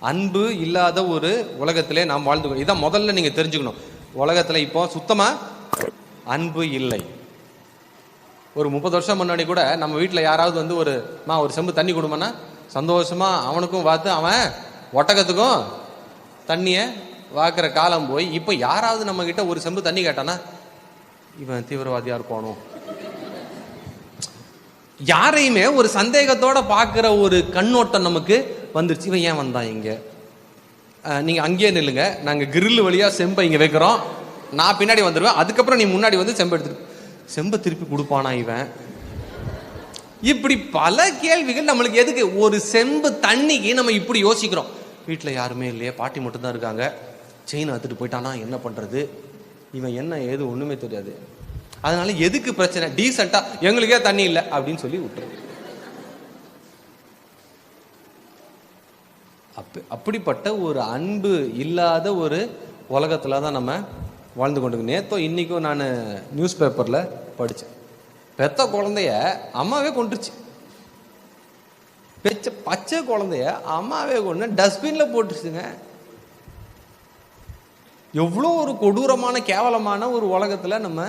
அன்பு இல்லாத ஒரு உலகத்திலே நாம் வாழ்ந்து, இதான் முதல்ல நீங்க தெரிஞ்சுக்கணும். உலகத்துல இப்போ சுத்தமா அன்பு இல்லை. ஒரு 30 வருஷம் முன்னாடி கூட நம்ம வீட்டில் யாராவது வந்து ஒரு செம்பு தண்ணி கொடுமான்னா சந்தோஷமா அவனுக்கும் பார்த்து அவன் ஒட்டகத்துக்கும் தண்ணிய வாக்குற காலம் போய் இப்போ யாராவது நம்ம கிட்ட ஒரு செம்பு தண்ணி கேட்டானா இவன் தீவிரவாதியா இருப்பானோ, யாரையுமே ஒரு சந்தேகத்தோட பார்க்கிற ஒரு கண்ணோட்டம் நமக்கு வந்துருச்சு. இவன் ஏன் வந்தான் இங்க, நீங்க அங்கேயே நில்லுங்க, நாங்க கிரில் வழியா செம்பை இங்க வைக்கிறோம், நான் பின்னாடி வந்துடுவேன், அதுக்கப்புறம் நீ முன்னாடி வந்து செம்பை எடுத்துட்டு செம்பை திருப்பி கொடுப்பானா இவன். இப்படி பல கேள்விகள் நம்மளுக்கு. எதுக்கு ஒரு செம்பு தண்ணிக்கு நம்ம இப்படி யோசிக்கிறோம்? வீட்டில் யாருமே இல்லையே, பாட்டி மட்டும்தான் இருக்காங்க, செயின் எடுத்துட்டு போயிட்டானா என்ன பண்றது, இவன் என்ன ஏது ஒண்ணுமே தெரியாது, அதனால எதுக்கு பிரச்சனை, டீசெண்டா எங்களுக்கே தண்ணி இல்லை அப்படின்னு சொல்லி விட்டுரு. அப்படிப்பட்ட ஒரு அன்பு இல்லாத ஒரு உலகத்துல தான் நம்ம வாழ்ந்து கொண்டு. நேத்தோ இன்னைக்கும் நான் நியூஸ் பேப்பர்ல படித்தேன், பெத்த குழந்தைய அம்மாவே கொண்டுருச்சு. பச்சை குழந்தைய அம்மாவே கொண்டு டஸ்ட்பின்ல போட்டுருச்சுங்க. எவ்வளோ ஒரு கொடூரமான கேவலமான ஒரு உலகத்துல நம்ம